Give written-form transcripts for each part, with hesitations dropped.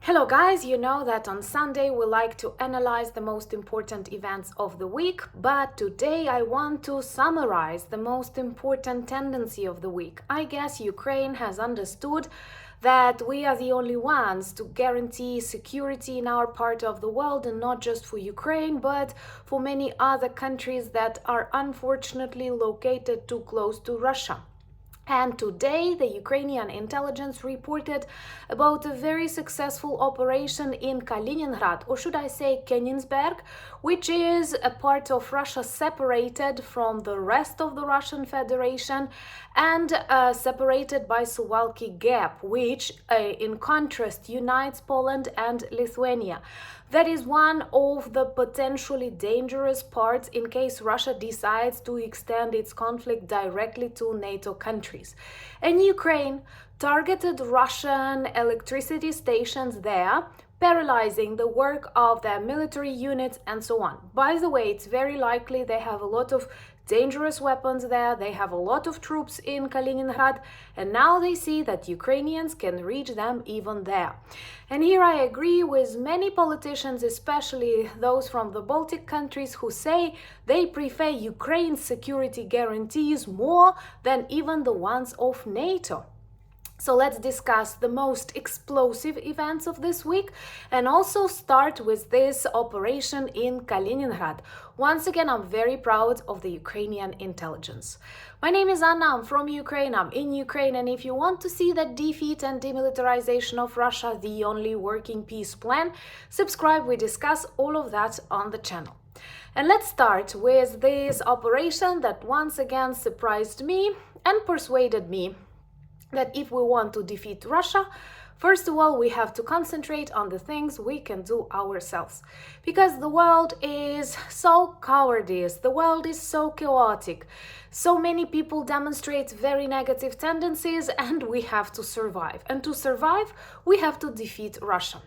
Hello guys, you know that on Sunday we like to analyze the most important events of the week, but today I want to summarize the most important tendency of the week. I guess Ukraine has understood that we are the only ones to guarantee security in our part of the world, and not just for Ukraine, but for many other countries that are unfortunately located too close to Russia. And today, the Ukrainian intelligence reported about a very successful operation in Kaliningrad, or should I say Kaliningrad, which is a part of Russia separated from the rest of the Russian Federation and separated by Suwalki Gap, which, in contrast, unites Poland and Lithuania. That is one of the potentially dangerous parts in case Russia decides to extend its conflict directly to NATO countries. And Ukraine targeted Russian electricity stations there, paralyzing the work of their military units and so on. By the way, it's very likely they have a lot of dangerous weapons there, they have a lot of troops in Kaliningrad, and now they see that Ukrainians can reach them even there. And here I agree with many politicians, especially those from the Baltic countries, who say they prefer Ukraine's security guarantees more than even the ones of NATO. So let's discuss the most explosive events of this week and also start with this operation in Kaliningrad. Once again, I'm very proud of the Ukrainian intelligence. My name is Anna, I'm from Ukraine, I'm in Ukraine, and if you want to see the defeat and demilitarization of Russia, the only working peace plan, subscribe, we discuss all of that on the channel. And let's start with this operation that once again surprised me and persuaded me that if we want to defeat Russia, first of all, we have to concentrate on the things we can do ourselves. Because the world is so cowardice, the world is so chaotic, so many people demonstrate very negative tendencies, and we have to survive. And to survive, we have to defeat Russia.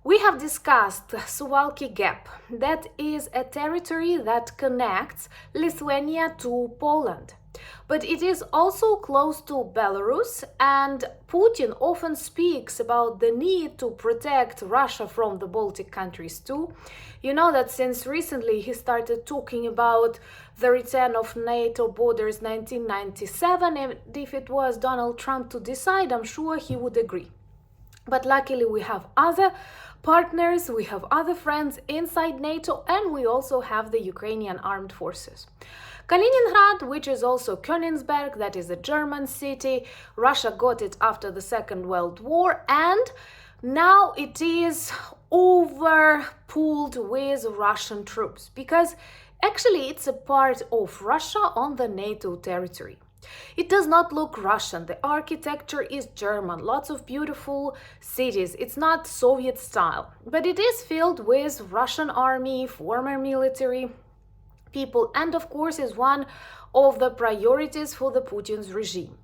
We have discussed Suwalki Gap. That is a territory that connects Lithuania to Poland. But it is also close to Belarus, and Putin often speaks about the need to protect Russia from the Baltic countries too. You know that since recently he started talking about the return of NATO borders 1997, and if it was Donald Trump to decide, I'm sure he would agree. But luckily we have other partners, we have other friends inside NATO, and we also have the Ukrainian armed forces. Kaliningrad, which is also Königsberg, that is a German city. Russia got it after the Second World War, and now it is overpulled with Russian troops because actually it's a part of Russia on the NATO territory. It does not look Russian. The architecture is German, lots of beautiful cities. It's not Soviet style, but it is filled with Russian army, former military people, and of course is one of the priorities for the Putin's regime.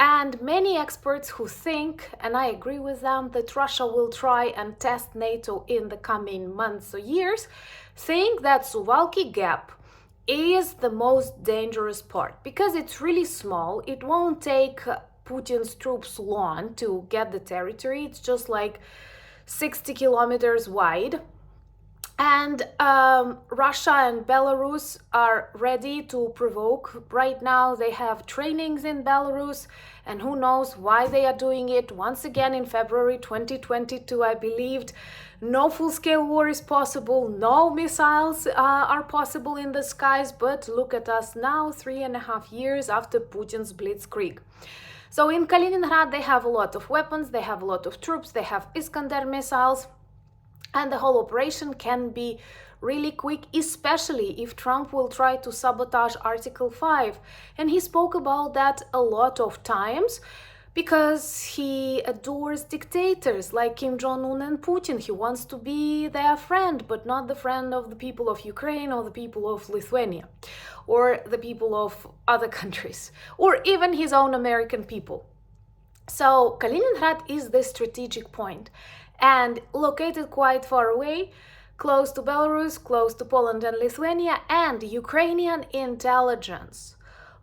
And many experts who think, and I agree with them, that Russia will try and test NATO in the coming months or years, think that Suwalki Gap is the most dangerous part because it's really small. It won't take Putin's troops long to get the territory. It's just like 60 kilometers wide. And Russia and Belarus are ready to provoke. Right now they have trainings in Belarus, and who knows why they are doing it. Once again, in February 2022, I believed no full-scale war is possible, no missiles are possible in the skies, but look at us now, 3.5 years after Putin's blitzkrieg. So in Kaliningrad they have a lot of weapons, they have a lot of troops, they have Iskander missiles, and the whole operation can be really quick, especially if Trump will try to sabotage Article 5. And he spoke about that a lot of times because he adores dictators like Kim Jong-un and Putin. He wants to be their friend, but not the friend of the people of Ukraine or the people of Lithuania or the people of other countries or even his own American people. So Kaliningrad is the strategic point and located quite far away, close to Belarus, close to Poland and Lithuania. And Ukrainian intelligence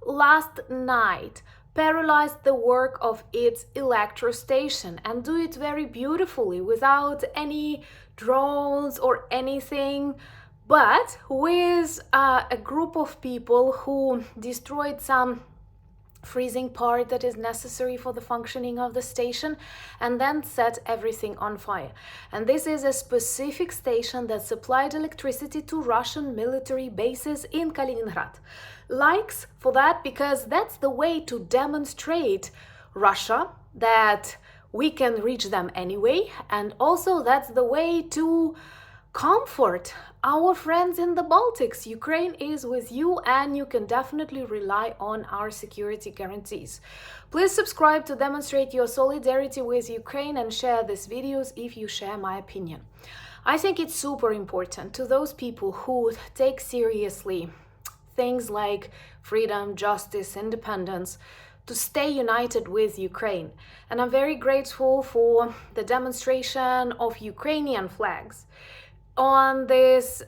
last night paralyze the work of its electro station and do it very beautifully without any drones or anything, but with a group of people who destroyed some freezing part that is necessary for the functioning of the station and then set everything on fire. And this is a specific station that supplied electricity to Russian military bases in Kaliningrad. Likes for that, because that's the way to demonstrate Russia that we can reach them anyway, and also that's the way to comfort our friends in the Baltics. Ukraine is with you and you can definitely rely on our security guarantees. Please subscribe to demonstrate your solidarity with Ukraine and share these videos if you share my opinion. I think it's super important to those people who take seriously things like freedom, justice, independence, to stay united with Ukraine. And I'm very grateful for the demonstration of Ukrainian flags on this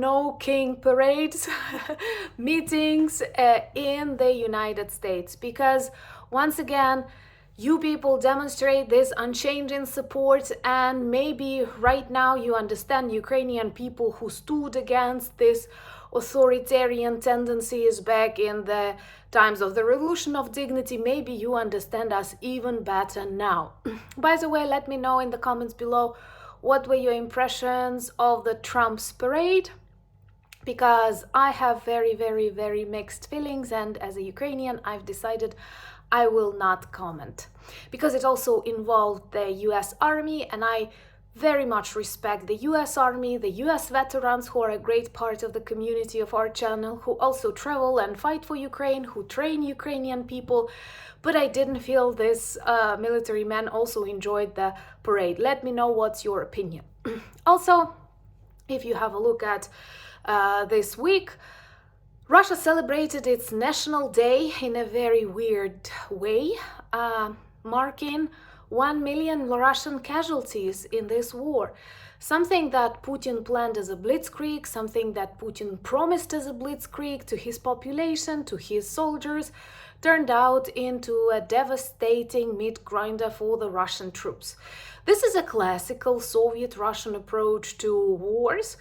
No King parades meetings in the United States, because once again you people demonstrate this unchanging support, and maybe right now you understand Ukrainian people who stood against this authoritarian tendencies back in the times of the Revolution of Dignity. Maybe you understand us even better now. By the way, let me know in the comments below what were your impressions of the Trump's parade, because I have very mixed feelings, and as a Ukrainian I've decided I will not comment, because it also involved the US Army, and I very much respect the US Army, the US veterans who are a great part of the community of our channel, who also travel and fight for Ukraine, who train Ukrainian people. But I didn't feel this military men also enjoyed the parade. Let me know what's your opinion. Also, if you have a look at this week, Russia celebrated its National Day in a very weird way, marking 1 million Russian casualties in this war. Something that Putin planned as a blitzkrieg, something that Putin promised as a blitzkrieg to his population, to his soldiers, turned out into a devastating meat grinder for the Russian troops. This is a classical Soviet-Russian approach to wars.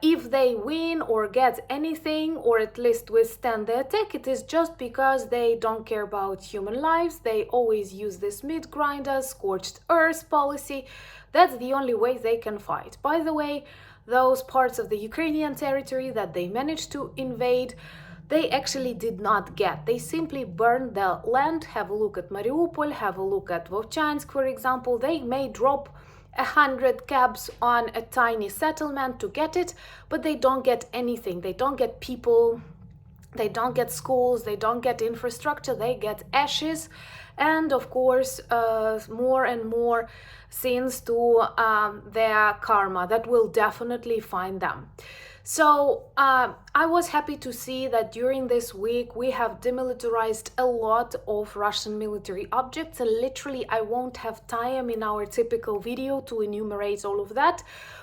If they win or get anything, or at least withstand the attack, it is just because they don't care about human lives. They always use this meat grinder, scorched earth policy. That's the only way they can fight. By the way, those parts of the Ukrainian territory that they managed to invade, they actually did not get. They simply burned the land. Have a look at Mariupol, have a look at Vovchansk, for example. They may drop 100 cabs on a tiny settlement to get it, but they don't get anything. They don't get people, they don't get schools, they don't get infrastructure, they get ashes, and of course more and more sins to their karma that will definitely find them. So I was happy to see that during this week we have demilitarized a lot of Russian military objects, and literally I won't have time in our typical video to enumerate all of that,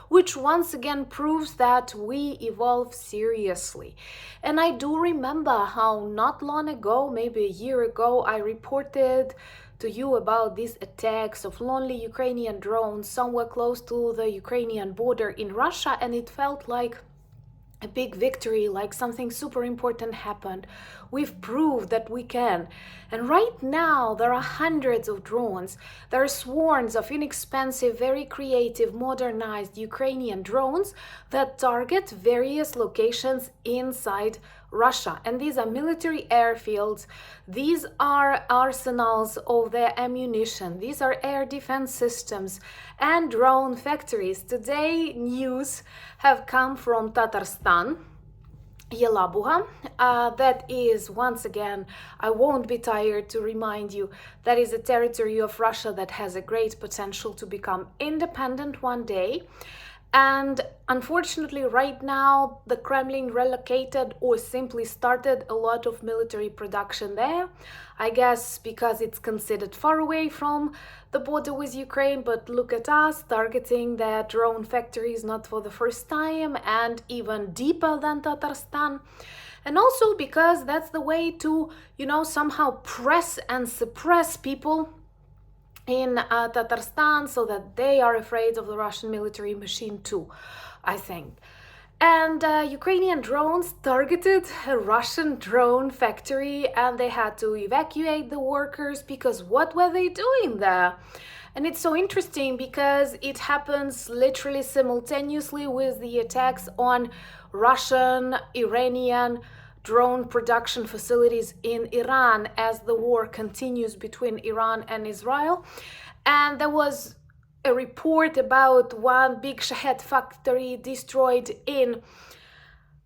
which once again proves that we evolve seriously. And I do remember how not long ago, maybe a year ago, I reported to you about these attacks of lonely Ukrainian drones somewhere close to the Ukrainian border in Russia, and it felt like a big victory, like something super important happened. We've proved that we can. And right now there are hundreds of drones. There are swarms of inexpensive, very creative, modernized Ukrainian drones that target various locations inside Russia. And these are military airfields, these are arsenals of their ammunition, these are air defense systems and drone factories. Today news have come from Tatarstan, Yelabuga, that is, once again, I won't be tired to remind you, that is a territory of Russia that has a great potential to become independent one day. And unfortunately, right now, the Kremlin relocated or simply started a lot of military production there. I guess because it's considered far away from the border with Ukraine, but look at us targeting their drone factories not for the first time, and even deeper than Tatarstan. And also because that's the way to, somehow press and suppress people in Tatarstan so that they are afraid of the Russian military machine too, I think. And Ukrainian drones targeted a Russian drone factory and they had to evacuate the workers because what were they doing there? And it's so interesting because it happens literally simultaneously with the attacks on Russian, Iranian drone production facilities in Iran as the war continues between Iran and Israel. And there was a report about one big Shahed factory destroyed in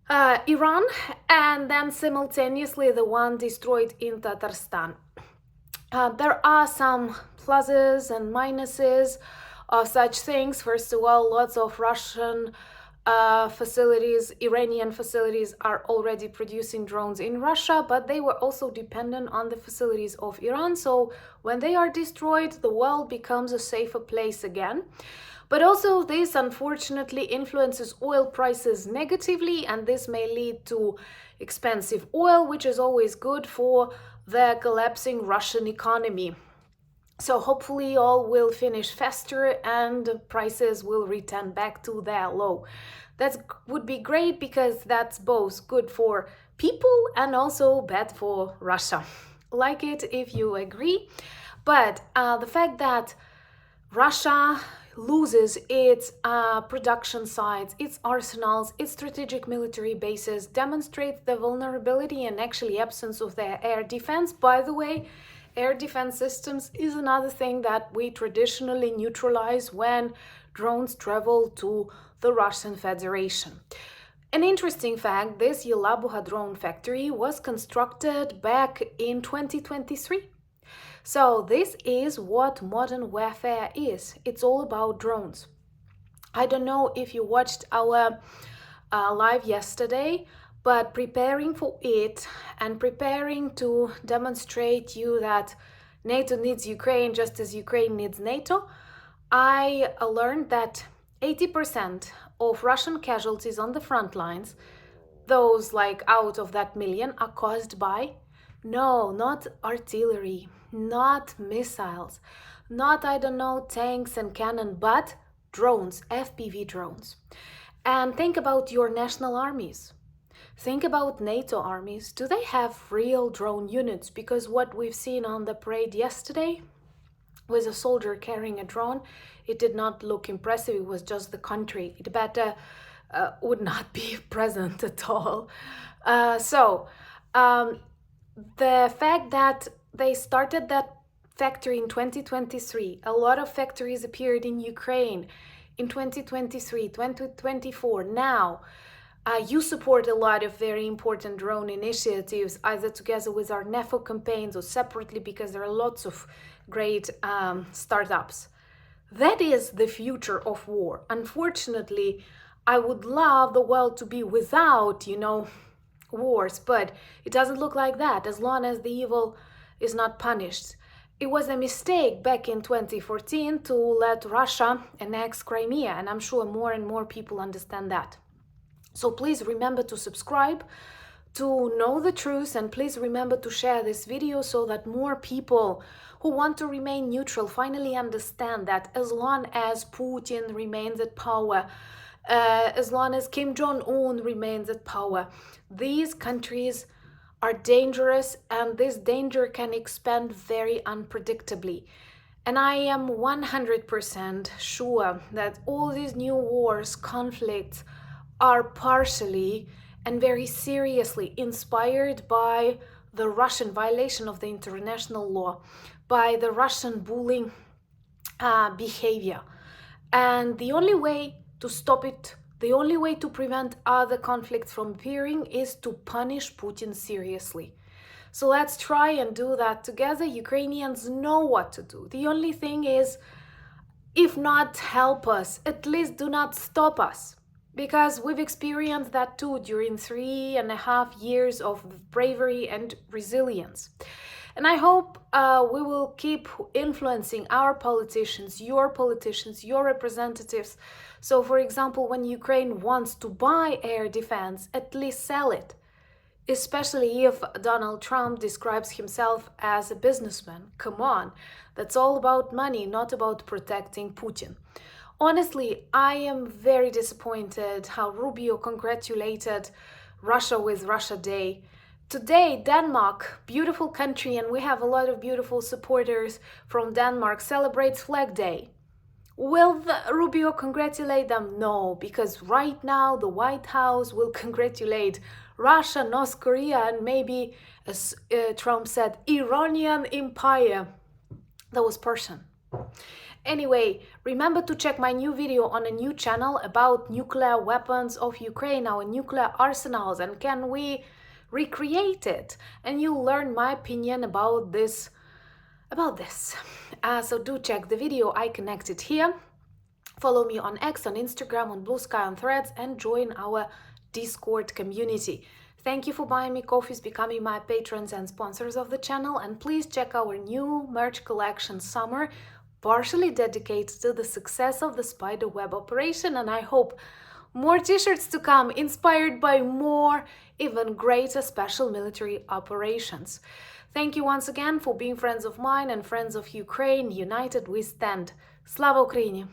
Iran, and then simultaneously the one destroyed in Tatarstan. There are some pluses and minuses of such things. First of all, lots of Russian facilities, Iranian facilities are already producing drones in Russia, but they were also dependent on the facilities of Iran. So when they are destroyed, the world becomes a safer place again. But also this unfortunately influences oil prices negatively, and this may lead to expensive oil, which is always good for the collapsing Russian economy. So hopefully all will finish faster and prices will return back to their low. That would be great because that's both good for people and also bad for Russia. Like it if you agree. But the fact that Russia loses its production sites, its arsenals, its strategic military bases demonstrates the vulnerability and actually absence of their air defense. By the way, air defense systems is another thing that we traditionally neutralize when drones travel to the Russian Federation. An interesting fact, this Yelabuga drone factory was constructed back in 2023. So this is what modern warfare is. It's all about drones. I don't know if you watched our live yesterday, but preparing for it and preparing to demonstrate you that NATO needs Ukraine just as Ukraine needs NATO, I learned that 80% of Russian casualties on the front lines, those like out of that million, are caused by, no, not artillery, not missiles, not, I don't know, tanks and cannon, but drones, FPV drones. And think about your national armies. Think about NATO armies. Do they have real drone units? Because what we've seen on the parade yesterday was a soldier carrying a drone. It did not look impressive. It was just the country. It better would not be present at all. The fact that they started that factory in 2023, a lot of factories appeared in Ukraine in 2023, 2024. Now, you support a lot of very important drone initiatives, either together with our NEFO campaigns or separately, because there are lots of great startups. That is the future of war. Unfortunately, I would love the world to be without, wars, but it doesn't look like that as long as the evil is not punished. It was a mistake back in 2014 to let Russia annex Crimea, and I'm sure more and more people understand that. So please remember to subscribe to know the truth, and please remember to share this video so that more people who want to remain neutral finally understand that as long as Putin remains at power, as long as Kim Jong-un remains at power, these countries are dangerous, and this danger can expand very unpredictably. And I am 100% sure that all these new wars, conflicts, are partially and very seriously inspired by the Russian violation of the international law, by the Russian bullying behavior. And the only way to stop it, the only way to prevent other conflicts from appearing is to punish Putin seriously. So let's try and do that together. Ukrainians know what to do. The only thing is, if not help us, at least do not stop us. Because we've experienced that too during 3.5 years of bravery and resilience. And I hope we will keep influencing our politicians, your representatives. So, for example, when Ukraine wants to buy air defense, at least sell it. Especially if Donald Trump describes himself as a businessman. Come on, that's all about money, not about protecting Putin. Honestly, I am very disappointed how Rubio congratulated Russia with Russia Day. Today, Denmark, beautiful country, and we have a lot of beautiful supporters from Denmark, celebrates Flag Day. Will Rubio congratulate them? No, because right now the White House will congratulate Russia, North Korea, and maybe, as Trump said, Iranian Empire. That was Persian. Anyway, remember to check my new video on a new channel about nuclear weapons of Ukraine, our nuclear arsenals, and can we recreate it? And you'll learn my opinion about this. So do check the video, I connected here. Follow me on X, on Instagram, on Blue Sky, on Threads, and join our Discord community. Thank you for buying me coffees, becoming my patrons and sponsors of the channel, and please check our new merch collection Summer, partially dedicated to the success of the spider web operation, and I hope more t-shirts to come, inspired by more, even greater special military operations. Thank you once again for being friends of mine and friends of Ukraine. United we stand. Slava Ukraini!